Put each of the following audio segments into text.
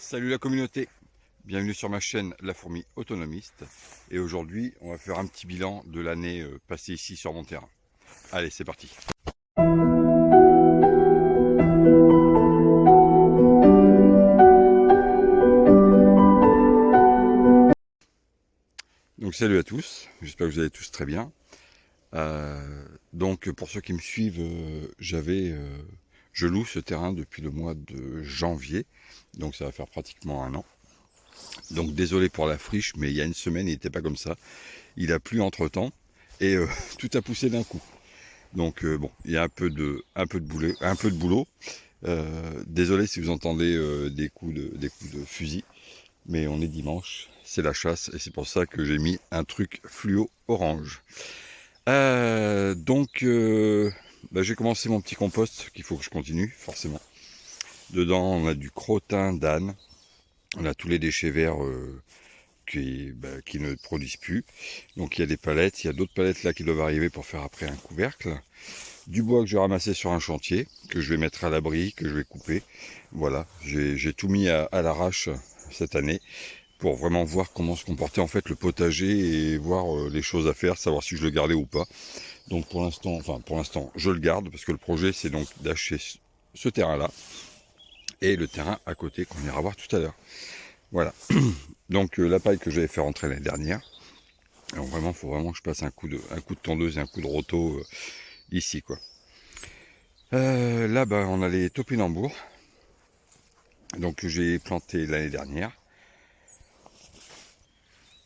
Salut la communauté, bienvenue sur ma chaîne La Fourmi Autonomiste. Et aujourd'hui, on va faire un petit bilan de l'année passée ici sur mon terrain. Allez, c'est parti. Donc salut à tous, j'espère que vous allez tous très bien. Donc pour ceux qui me suivent, je loue ce terrain depuis le mois de janvier, donc ça va faire pratiquement un an. Donc désolé pour la friche, mais il y a une semaine il n'était pas comme ça. Il a plu entre temps et tout a poussé d'un coup. Donc bon, il y a un peu de boulot. Désolé si vous entendez des coups de fusil, mais on est dimanche, c'est la chasse et c'est pour ça que j'ai mis un truc fluo orange. J'ai commencé mon petit compost qu'il faut que je continue forcément. Dedans, on a du crottin d'âne, on a tous les déchets verts qui ne produisent plus. Donc il y a des palettes, il y a d'autres palettes là qui doivent arriver pour faire après un couvercle. Du bois que je vais ramasser sur un chantier, que je vais mettre à l'abri, que je vais couper. Voilà, j'ai tout mis à l'arrache cette année pour vraiment voir comment se comportait en fait le potager et voir les choses à faire, savoir si je le gardais ou pas. Donc pour l'instant, je le garde parce que le projet c'est donc d'acheter ce terrain-là et le terrain à côté qu'on ira voir tout à l'heure. Voilà. Donc la paille que j'avais fait rentrer l'année dernière. Alors vraiment, faut vraiment que je passe un coup de tondeuse et un coup de roto ici quoi. Là, on a les topinambours, donc que j'ai planté l'année dernière.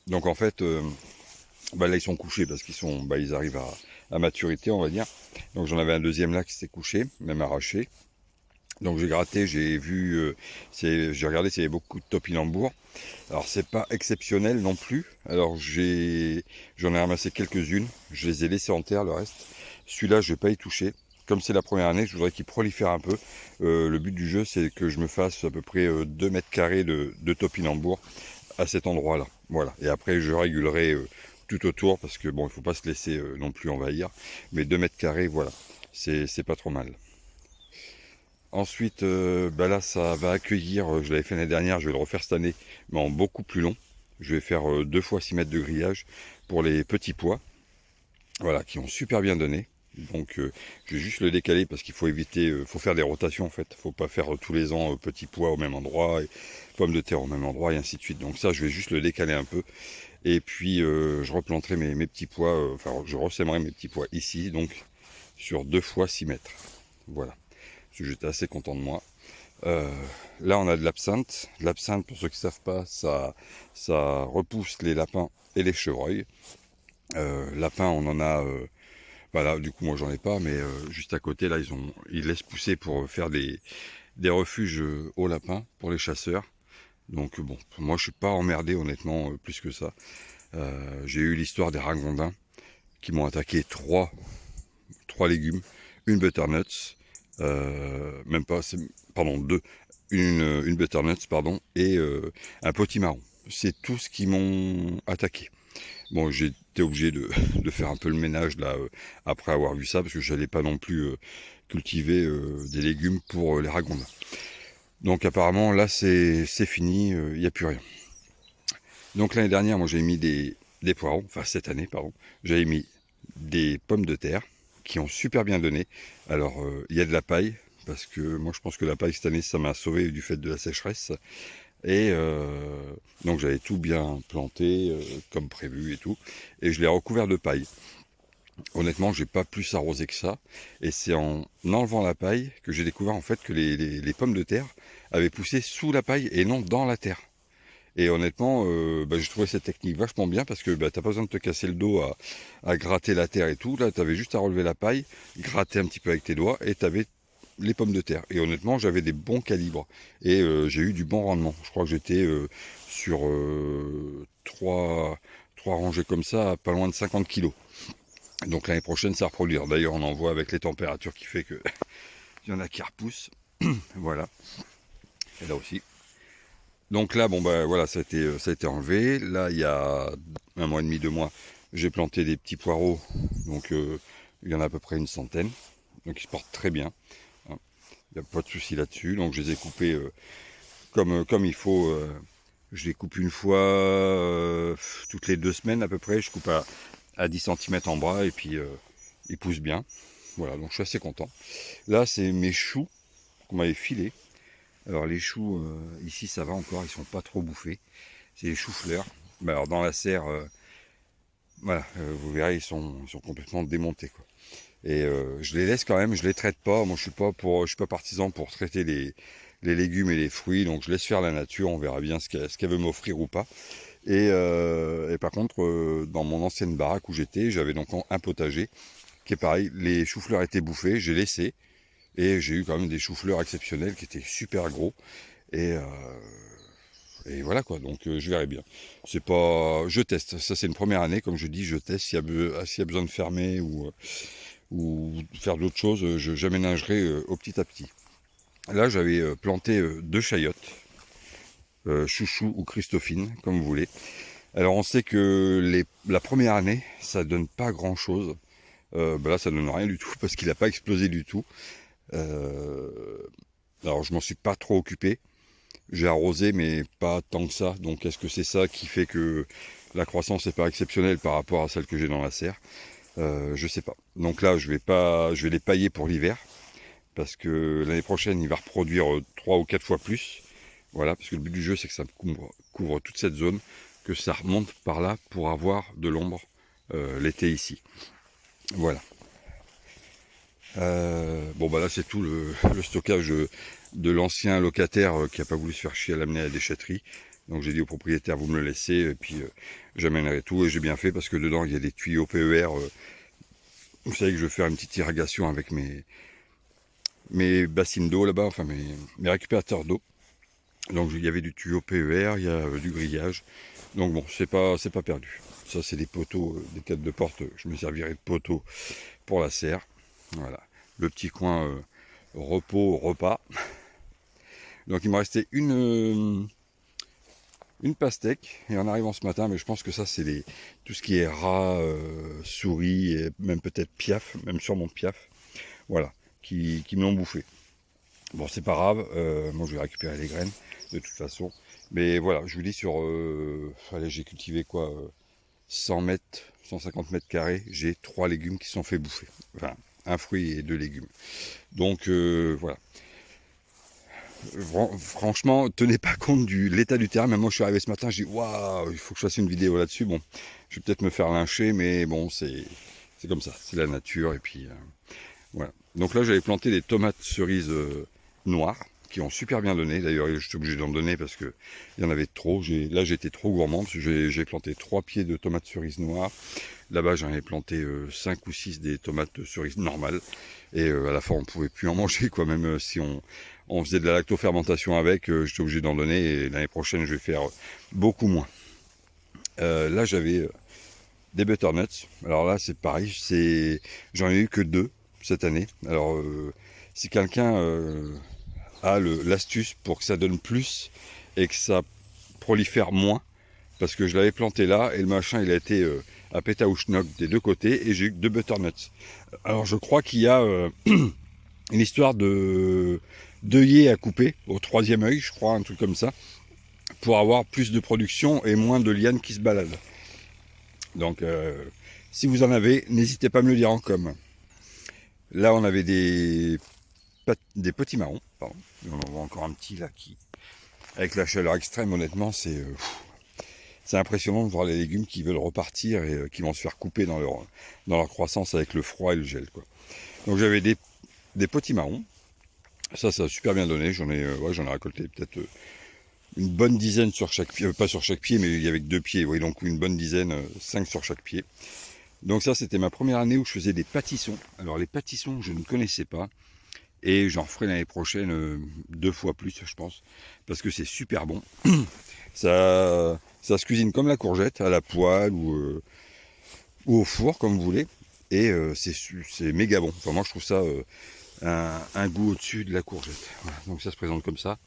Donc en fait, là ils sont couchés parce ils arrivent à maturité, on va dire. Donc j'en avais un deuxième là qui s'est couché, même arraché. Donc j'ai gratté, j'ai vu, j'ai regardé s'il y avait beaucoup de topinambours. Alors c'est pas exceptionnel non plus. Alors j'en ai ramassé quelques-unes, je les ai laissées en terre le reste. Celui-là je vais pas y toucher. Comme c'est la première année, je voudrais qu'il prolifère un peu. Le but du jeu c'est que je me fasse à peu près 2 mètres carrés de topinambour à cet endroit-là. Voilà. Et après je régulerai tout autour parce que bon il faut pas se laisser non plus envahir. Mais 2 mètres carrés, voilà, c'est pas trop mal. Ensuite, là, ça va accueillir, je l'avais fait l'année dernière, je vais le refaire cette année, mais en beaucoup plus long. Je vais faire 2 fois 6 mètres de grillage pour les petits pois, voilà, qui ont super bien donné. Donc, je vais juste le décaler parce qu'il faut éviter, faut faire des rotations en fait. Faut pas faire tous les ans petits pois au même endroit, et pommes de terre au même endroit, et ainsi de suite. Donc ça, je vais juste le décaler un peu. Et puis, je replanterai mes petits pois, je ressèmerai mes petits pois ici, donc sur 2 fois 6 mètres. Voilà. J'étais assez content de moi. Là, on a de l'absinthe. L'absinthe, pour ceux qui ne savent pas, ça repousse les lapins et les chevreuils. Lapins, on en a. Là, du coup, moi, j'en ai pas, mais juste à côté, là, ils laissent pousser pour faire des refuges aux lapins pour les chasseurs. Donc, bon, moi, je suis pas emmerdé, honnêtement, plus que ça. J'ai eu l'histoire des ragondins qui m'ont attaqué trois légumes, une butternut, même pas, pardon, deux, une butternut, pardon, et un potimarron. C'est tout ce qui m'ont attaqué. Bon, j'ai été obligé de faire un peu le ménage là après avoir vu ça, parce que j'allais pas non plus cultiver des légumes pour les ragondins. Donc apparemment là c'est fini, il n'y a plus rien. Donc l'année dernière, moi j'ai mis des poireaux, enfin cette année, pardon, j'avais mis des pommes de terre qui ont super bien donné. Alors il y a de la paille, parce que moi je pense que la paille cette année ça m'a sauvé du fait de la sécheresse. Et donc j'avais tout bien planté comme prévu et tout. Et je l'ai recouvert de paille. Honnêtement, j'ai pas plus arrosé que ça. Et c'est en enlevant la paille que j'ai découvert en fait que les pommes de terre avaient poussé sous la paille et non dans la terre. Et honnêtement, j'ai trouvé cette technique vachement bien parce que t'as pas besoin de te casser le dos à gratter la terre et tout. Là, t'avais juste à relever la paille, gratter un petit peu avec tes doigts et t'avais les pommes de terre. Et honnêtement, j'avais des bons calibres et j'ai eu du bon rendement. Je crois que j'étais sur trois rangées comme ça, à pas loin de 50 kilos. Donc l'année prochaine, ça va reproduire. D'ailleurs, on en voit avec les températures qui fait que il y en a qui repoussent. Voilà. Et là aussi. Donc là, voilà, ça a été enlevé. Là, il y a un mois et demi, 2 mois, j'ai planté des petits poireaux. Donc il y en a à peu près une centaine. Donc ils se portent très bien. Il n'y a pas de souci là-dessus. Donc je les ai coupés comme il faut. Je les coupe une fois toutes les 2 semaines à peu près. Je coupe à 10 cm en bras et puis ils poussent bien. Voilà, donc je suis assez content. Là, c'est mes choux qu'on m'avait filés. Alors les choux, ici ça va encore, ils sont pas trop bouffés. C'est les choux-fleurs. Mais alors dans la serre, voilà, vous verrez, ils sont complètement démontés, quoi. Et je les laisse quand même, je les traite pas. Moi, je suis pas partisan pour traiter les légumes et les fruits. Donc, je laisse faire la nature. On verra bien ce qu'elle veut m'offrir ou pas. Et par contre, dans mon ancienne baraque où j'étais, j'avais donc un potager qui est pareil. Les choux-fleurs étaient bouffés. J'ai laissé et j'ai eu quand même des choux-fleurs exceptionnels qui étaient super gros. Et, euh, et voilà quoi. Donc, je verrai bien. C'est pas, je teste. Ça, c'est une première année, comme je dis, je teste s'il y a besoin de fermer ou faire d'autres choses, j'aménagerai au petit à petit. Là, j'avais planté 2 chayotes, Chouchou ou Christophine, comme vous voulez. Alors, on sait que la première année, ça donne pas grand-chose. Là, ça donne rien du tout parce qu'il n'a pas explosé du tout. Euh, alors, je m'en suis pas trop occupé. J'ai arrosé, mais pas tant que ça. Donc, est-ce que c'est ça qui fait que la croissance n'est pas exceptionnelle par rapport à celle que j'ai dans la serre? Je sais pas. Donc là, je vais les pailler pour l'hiver parce que l'année prochaine, il va reproduire 3 ou 4 fois plus. Voilà, parce que le but du jeu, c'est que ça couvre toute cette zone, que ça remonte par là pour avoir de l'ombre l'été ici. Voilà. Bon, bah là, c'est tout le stockage de l'ancien locataire qui n'a pas voulu se faire chier à l'amener à la déchetterie. Donc j'ai dit au propriétaire, vous me le laissez, et puis j'amènerai tout. Et j'ai bien fait parce que dedans, il y a des tuyaux PER. Vous savez que je vais faire une petite irrigation avec mes bassines d'eau là-bas, enfin mes récupérateurs d'eau. Donc il y avait du tuyau PER, il y a du grillage. Donc bon, c'est pas perdu. Ça c'est des poteaux, des têtes de porte. Je me servirai de poteaux pour la serre. Voilà. Le petit coin repos, repas. Donc il me restait une pastèque et en arrivant ce matin, mais je pense que ça c'est tout ce qui est rats, souris et même peut-être piaf, même sûrement piaf. Voilà, qui me l'ont bouffé. Bon, c'est pas grave, moi je vais récupérer les graines de toute façon. Mais voilà, je vous dis allez, j'ai cultivé quoi, 100 mètres, 150 mètres carrés, j'ai 3 légumes qui sont fait bouffer. Enfin, un fruit et 2 légumes. Donc voilà. Franchement, tenez pas compte de l'état du terrain. Même moi, je suis arrivé ce matin, j'ai dit waouh, il faut que je fasse une vidéo là-dessus. Bon, je vais peut-être me faire lyncher, mais bon, c'est comme ça, c'est la nature. Et puis voilà. Donc là, j'avais planté des tomates cerises noires qui ont super bien donné. D'ailleurs, je suis obligé d'en donner parce que il y en avait trop. Là, j'étais trop gourmand. J'ai planté 3 pieds de tomates cerises noires. Là-bas, j'en ai planté 5 ou 6 des tomates cerises normales. Et à la fin, on pouvait plus en manger, quoi. Même si on faisait de la lactofermentation avec, j'étais obligé d'en donner. Et l'année prochaine, je vais faire beaucoup moins. Là, j'avais des butternuts. Alors là, c'est pareil. J'en ai eu que 2 cette année. Alors, si quelqu'un a l'astuce pour que ça donne plus et que ça prolifère moins, parce que je l'avais planté là et le machin il a été à pétaouchnock des 2 côtés et j'ai eu que 2 butternuts. Alors je crois qu'il y a une histoire d'œillet à couper au 3e œil, je crois, un truc comme ça, pour avoir plus de production et moins de lianes qui se baladent. Donc si vous en avez, n'hésitez pas à me le dire en com. Là on avait des petits marrons, pardon. On en voit encore un petit là qui, avec la chaleur extrême, honnêtement, c'est impressionnant de voir les légumes qui veulent repartir et qui vont se faire couper dans leur croissance avec le froid et le gel, quoi. Donc j'avais des petits marrons. Ça a super bien donné. J'en ai récolté peut-être une bonne dizaine sur chaque pied. Pas sur chaque pied, mais il y avait que 2 pieds. Oui, donc une bonne dizaine, 5 sur chaque pied. Donc ça, c'était ma première année où je faisais des pâtissons. Alors les pâtissons, je ne connaissais pas. Et j'en ferai l'année prochaine 2 fois plus, je pense. Parce que c'est super bon. Ça se cuisine comme la courgette, à la poêle ou au four, comme vous voulez. Et c'est méga bon. Enfin, moi, je trouve ça un goût au-dessus de la courgette. Voilà. Donc ça se présente comme ça.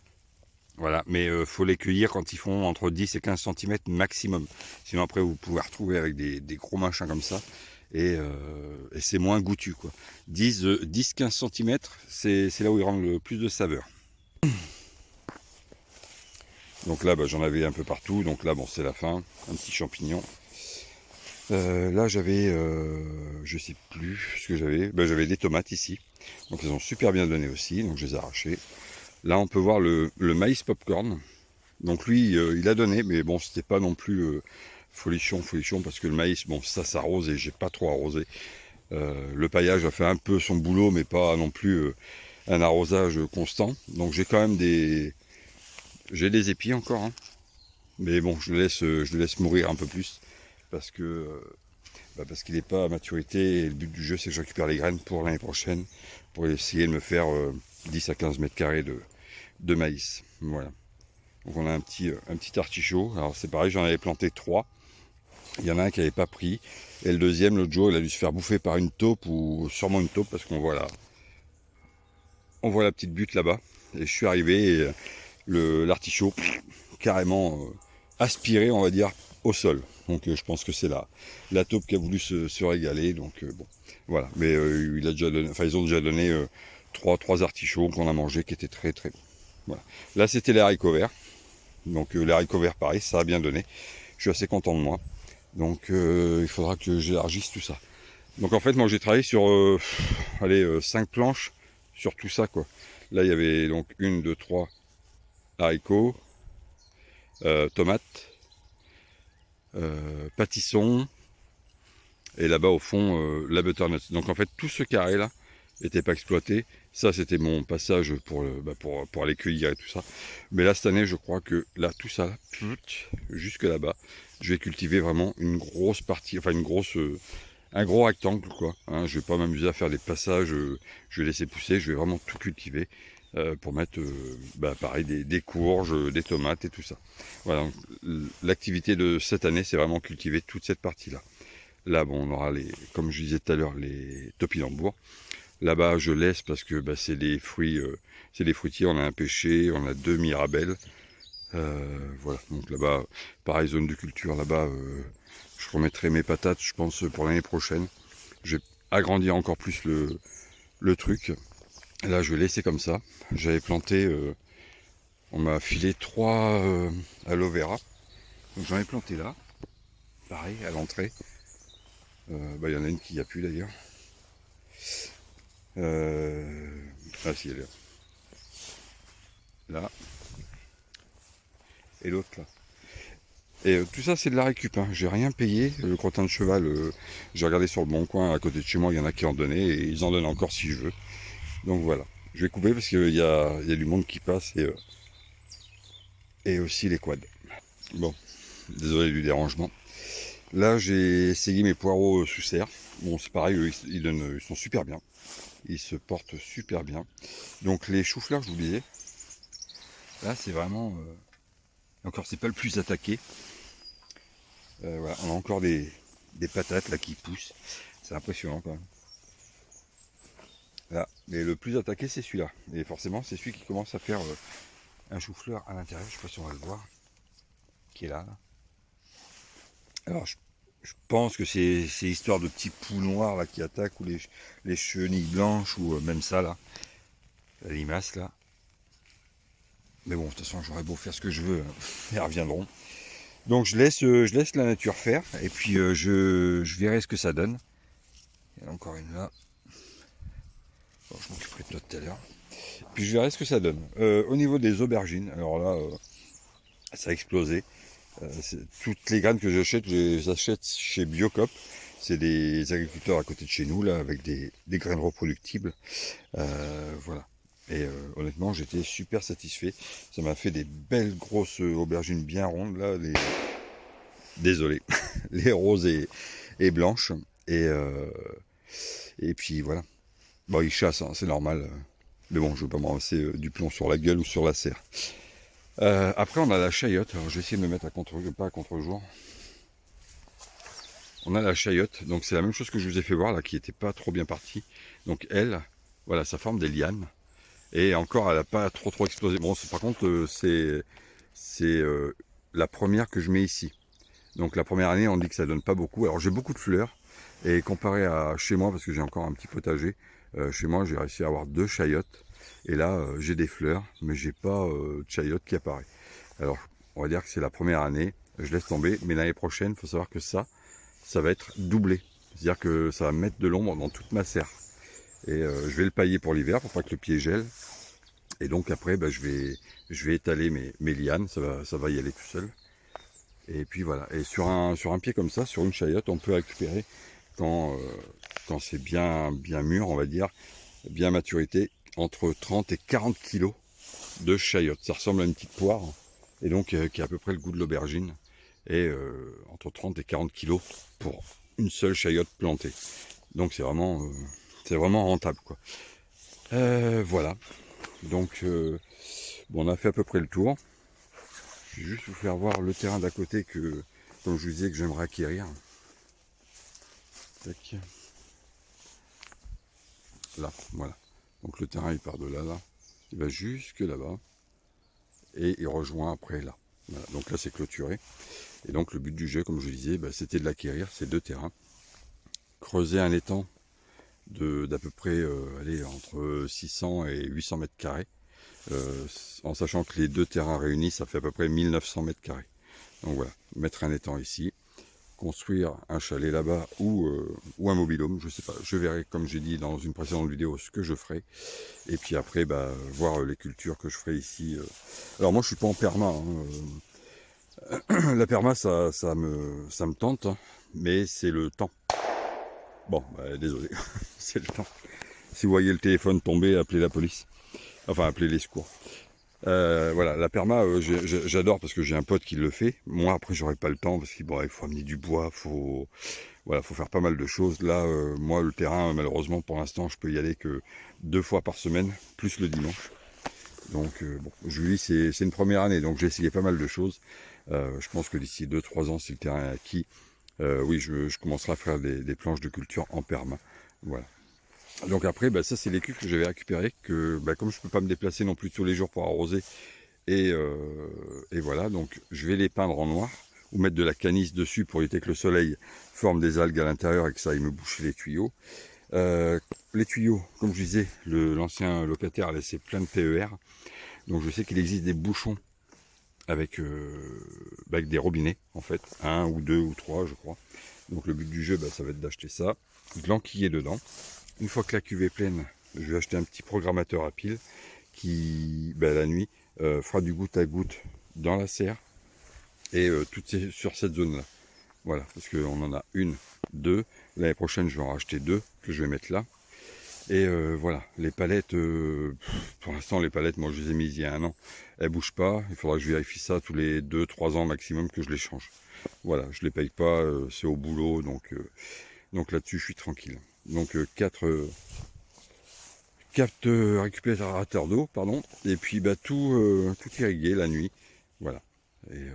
Voilà, mais faut les cueillir quand ils font entre 10 et 15 cm maximum. Sinon après vous pouvez retrouver avec des gros machins comme ça. Et c'est moins goûtu, quoi. 10-15 cm, c'est là où ils rendent le plus de saveur. Donc là, j'en avais un peu partout. Donc là, bon, c'est la fin. Un petit champignon. Là, j'avais, je sais plus ce que j'avais. J'avais des tomates ici. Donc elles ont super bien donné aussi. Donc je les ai arrachées. Là, on peut voir le maïs popcorn. Donc lui, il a donné, mais bon, c'était pas non plus folichon, parce que le maïs, bon, ça s'arrose et j'ai pas trop arrosé. Le paillage a fait un peu son boulot, mais pas non plus un arrosage constant. Donc j'ai quand même j'ai des épis encore, hein. Mais bon, je le laisse mourir un peu plus parce que parce qu'il n'est pas à maturité. Et le but du jeu, c'est que je récupère les graines pour l'année prochaine, pour essayer de me faire 10 à 15 mètres carrés de maïs. Voilà. Donc on a un petit artichaut. Alors c'est pareil, j'en avais planté 3. Il y en a un qui n'avait pas pris. Et le deuxième, l'autre jour, il a dû se faire bouffer par une taupe, ou sûrement une taupe, parce qu'on voit la petite butte là-bas. Et je suis arrivé et l'artichaut carrément aspiré, on va dire, au sol. Donc je pense que c'est la taupe qui a voulu se régaler. Donc bon, voilà. Mais il a déjà donné, ils ont déjà donné trois artichauts qu'on a mangés qui étaient très très bons. Voilà. Là, c'était les haricots verts. Donc les haricots verts, pareil, ça a bien donné. Je suis assez content de moi. Donc il faudra que j'élargisse tout ça. Donc en fait, moi j'ai travaillé sur 5 planches sur tout ça, quoi. Là, il y avait donc 1, 2, 3 haricots, tomates, pâtisson, et là-bas au fond, la butternut. Donc en fait, tout ce carré-là n'était pas exploité. Ça, c'était mon passage pour aller cueillir et tout ça. Mais là, cette année, je crois que là, tout ça, là, jusque là-bas, je vais cultiver vraiment une grosse partie, enfin un gros rectangle, quoi. Hein, je vais pas m'amuser à faire des passages, je vais laisser pousser, je vais vraiment tout cultiver pour mettre, pareil, des courges, des tomates et tout ça. Voilà, l'activité de cette année, c'est vraiment cultiver toute cette partie-là. Là, bon, on aura comme je disais tout à l'heure, les topinambours. Là-bas, je laisse parce que c'est des fruits, c'est des fruitiers. On a un pêcher, on a 2 mirabelles. Voilà, donc là-bas, pareil, zone de culture. Là-bas, je remettrai mes patates, je pense, pour l'année prochaine. Je vais agrandir encore plus le truc. Là, je vais laisser comme ça. J'avais planté, on m'a filé 3 aloe vera. Donc j'en ai planté là, pareil, à l'entrée. Il y en a une qui n'y a plus d'ailleurs. Ah si, elle est là. Là. Et l'autre là. Et tout ça, c'est de la récup, hein. J'ai rien payé. Le crottin de cheval, j'ai regardé sur le bon coin à côté de chez moi, il y en a qui en donnaient et ils en donnent encore si je veux. Donc voilà. Je vais couper parce qu'il y a du monde qui passe et aussi les quads. Bon, désolé du dérangement. Là, j'ai essayé mes poireaux sous serre. Bon, c'est pareil, eux, ils sont super bien. Ils se portent super bien. Donc les choux-fleurs, je vous disais, là, c'est vraiment... Encore, c'est pas le plus attaqué. Voilà, on a encore des patates là qui poussent. C'est impressionnant quand même. Là. Mais le plus attaqué, c'est celui-là. Et forcément, c'est celui qui commence à faire un chou-fleur à l'intérieur. Je sais pas si on va le voir. Qui est là. Alors, je pense que c'est histoire de petits poux noirs là, qui attaquent, ou les chenilles blanches, ou même ça là. La limace là. Mais bon, de toute façon, j'aurais beau faire ce que je veux, hein. Ils reviendront. Donc je laisse la nature faire, et puis je verrai ce que ça donne. Il y en a encore une là. Bon, je m'occuperai de toi tout à l'heure. Puis je verrai ce que ça donne. Au niveau des aubergines, alors là, ça a explosé. Toutes les graines que j'achète, je les achète chez Biocop. C'est des agriculteurs à côté de chez nous, là, avec des graines reproductibles. Voilà. Et honnêtement, j'étais super satisfait. Ça m'a fait des belles grosses aubergines bien rondes, là. Désolé, les roses et blanches. Et puis voilà. Bon, ils chassent, hein, c'est normal. Mais bon, je veux pas m'enlasser du plomb sur la gueule ou sur la serre. Après, on a la chayotte. Alors, je vais essayer de me mettre pas à contre-jour. On a la chayotte. Donc, c'est la même chose que je vous ai fait voir, là, qui n'était pas trop bien partie. Donc, elle, voilà, ça forme des lianes. Et encore, elle n'a pas trop explosé. Bon, par contre, c'est la première que je mets ici. Donc, la première année, on dit que ça donne pas beaucoup. Alors, j'ai beaucoup de fleurs. Et comparé à chez moi, parce que j'ai encore un petit potager, chez moi, j'ai réussi à avoir 2 chayottes. Et là, j'ai des fleurs, mais j'ai pas de chayotte qui apparaît. Alors, on va dire que c'est la première année, je laisse tomber, mais l'année prochaine, il faut savoir que ça va être doublé. C'est-à-dire que ça va mettre de l'ombre dans toute ma serre. Et je vais le pailler pour l'hiver pour pas que le pied gèle. Et donc après, bah, je vais étaler mes lianes, ça va y aller tout seul. Et puis voilà. Et sur un pied comme ça, sur une chayotte, on peut récupérer quand c'est bien mûr, on va dire, bien maturité, entre 30 et 40 kilos de chayotte. Ça ressemble à une petite poire, et donc qui a à peu près le goût de l'aubergine. Et entre 30 et 40 kilos pour une seule chayotte plantée. Donc c'est vraiment rentable, quoi. Voilà. Donc bon, on a fait à peu près le tour. Je vais juste vous faire voir le terrain d'à côté que, comme je vous disais, que j'aimerais acquérir. Tac. Là, voilà. Donc le terrain il part de là, il va jusque là-bas et il rejoint après là. Voilà. Donc là c'est clôturé. Et donc le but du jeu, comme je vous disais, bah, c'était de l'acquérir, ces deux terrains. Creuser un étang d'à peu près allez, entre 600 et 800 mètres carrés. En sachant que les deux terrains réunis, ça fait à peu près 1900 mètres carrés. Donc voilà, mettre un étang ici, construire un chalet là-bas ou un mobil-home, je sais pas. Je verrai, comme j'ai dit dans une précédente vidéo, ce que je ferai. Et puis après, bah, voir les cultures que je ferai ici. Alors moi, je suis pas en perma. La perma, ça me tente, hein, mais c'est le temps. Bon, bah, désolé, c'est le temps. Si vous voyez le téléphone tomber, appelez la police. Enfin, appelez les secours. Voilà, la perma, j'adore parce que j'ai un pote qui le fait. Moi, après, j'aurais pas le temps parce qu'il faut amener du bois, faut faire pas mal de choses. Là, moi, le terrain, malheureusement, pour l'instant, je peux y aller que 2 fois par semaine, plus le dimanche. Donc, bon, Julie, c'est une première année, donc j'ai essayé pas mal de choses. Je pense que d'ici 2-3 ans, si le terrain est acquis, oui, je commencerai à faire des planches de culture en perma. Voilà. Donc après, bah, ça c'est les cuves que j'avais récupérées, que bah, comme je peux pas me déplacer non plus tous les jours pour arroser, et voilà, donc je vais les peindre en noir, ou mettre de la canisse dessus pour éviter que le soleil forme des algues à l'intérieur et que ça aille me boucher les tuyaux. Les tuyaux, comme je disais, l'ancien locataire a laissé plein de PER, donc je sais qu'il existe des bouchons avec des robinets, en fait, un ou deux ou trois, je crois. Donc le but du jeu, bah, ça va être d'acheter ça, de l'enquiller dedans. Une fois que la cuve est pleine, je vais acheter un petit programmateur à pile qui, la nuit, fera du goutte à goutte dans la serre et sur cette zone-là. Voilà, parce qu'on en a une, deux. L'année prochaine, je vais en racheter deux que je vais mettre là. Et voilà, les palettes, pour l'instant, les palettes, moi, je les ai mises il y a 1 an. Elles bougent pas. Il faudra que je vérifie ça tous les 2-3 ans maximum que je les change. Voilà, je les paye pas, c'est au boulot, donc là-dessus, je suis tranquille. Donc 4 récupérateurs d'eau, pardon, et puis tout irrigué la nuit, voilà. Et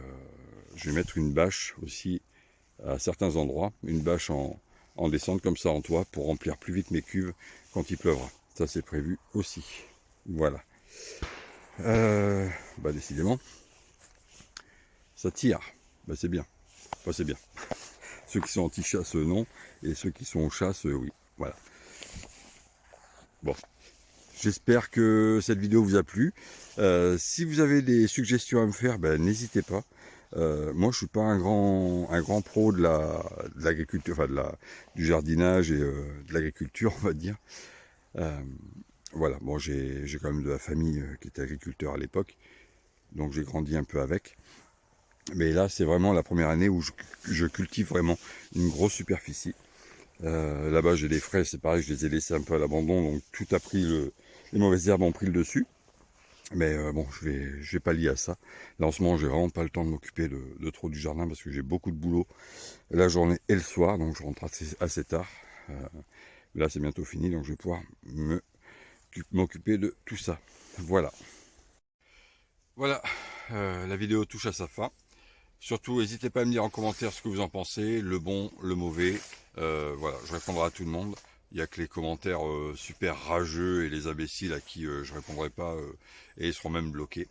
je vais mettre une bâche aussi à certains endroits, une bâche en descente comme ça en toit pour remplir plus vite mes cuves quand il pleuvra. Ça c'est prévu aussi. Voilà. Décidément, ça tire. C'est bien. Enfin, c'est bien. Ceux qui sont anti-chasse, non, et ceux qui sont chasse, oui. Voilà. Bon. J'espère que cette vidéo vous a plu. Si vous avez des suggestions à me faire, n'hésitez pas. Moi, je suis pas un grand pro de l'agriculture, enfin du jardinage et de l'agriculture, on va dire. Voilà, bon, j'ai quand même de la famille qui était agriculteur à l'époque, donc j'ai grandi un peu avec. Mais là, c'est vraiment la première année où je cultive vraiment une grosse superficie. Là-bas, j'ai des fraises, c'est pareil, je les ai laissés un peu à l'abandon, donc tout a pris les mauvaises herbes ont pris le dessus. Mais bon, je vais pallier à ça. Là, en ce moment, j'ai vraiment pas le temps de m'occuper de trop du jardin parce que j'ai beaucoup de boulot la journée et le soir, donc je rentre assez tard. Là, c'est bientôt fini, donc je vais pouvoir m'occuper de tout ça. Voilà. Voilà, la vidéo touche à sa fin. Surtout, n'hésitez pas à me dire en commentaire ce que vous en pensez, le bon, le mauvais. Voilà, je répondrai à tout le monde. Il n'y a que les commentaires super rageux et les imbéciles à qui je répondrai pas et ils seront même bloqués.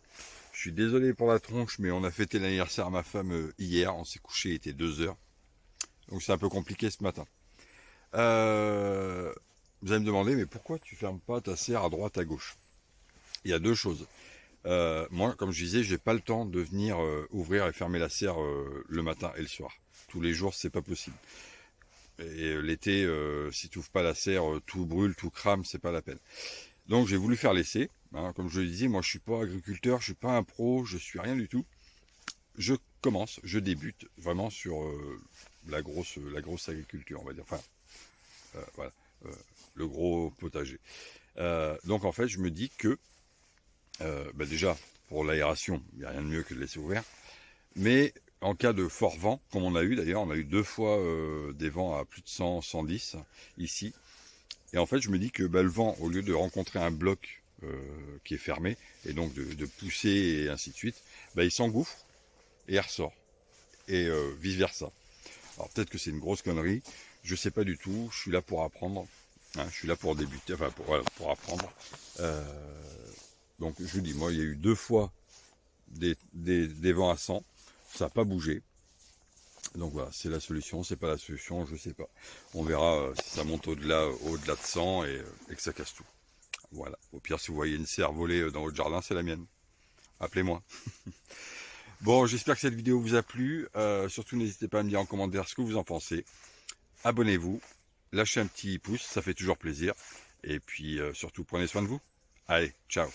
Je suis désolé pour la tronche, mais on a fêté l'anniversaire à ma femme hier. On s'est couché, il était 2 heures. Donc c'est un peu compliqué ce matin. Vous allez me demander, mais pourquoi tu fermes pas ta serre à droite, à gauche? Il y a deux choses. Moi, comme je disais, j'ai pas le temps de venir ouvrir et fermer la serre le matin et le soir. Tous les jours, c'est pas possible. Et l'été, si tu ouvres pas la serre, tout brûle, tout crame, c'est pas la peine. Donc j'ai voulu faire l'essai. Hein, comme je le disais, moi je suis pas agriculteur, je suis pas un pro, je suis rien du tout. Je commence, je débute vraiment sur la grosse agriculture, on va dire. Enfin, voilà, euh, le gros potager. Donc en fait, je me dis que déjà pour l'aération, il n'y a rien de mieux que de laisser ouvert. Mais en cas de fort vent, comme on a eu d'ailleurs, on a eu 2 fois des vents à plus de 100, 110 ici. Et en fait, je me dis que le vent, au lieu de rencontrer un bloc qui est fermé, et donc de pousser et ainsi de suite, il s'engouffre et il ressort. Et vice-versa. Alors peut-être que c'est une grosse connerie, je sais pas du tout, je suis là pour apprendre. Hein, je suis là pour débuter, enfin voilà, pour apprendre. Euh, donc je vous dis, moi il y a eu 2 fois des vents à 100, ça n'a pas bougé. Donc voilà, c'est la solution, c'est pas la solution, je sais pas. On verra si ça monte au-delà de 100 et que ça casse tout. Voilà. Au pire, si vous voyez une serre voler dans votre jardin, c'est la mienne. Appelez-moi. Bon, j'espère que cette vidéo vous a plu. Surtout, n'hésitez pas à me dire en commentaire ce que vous en pensez. Abonnez-vous, lâchez un petit pouce, ça fait toujours plaisir. Et puis, surtout, prenez soin de vous. Allez, ciao.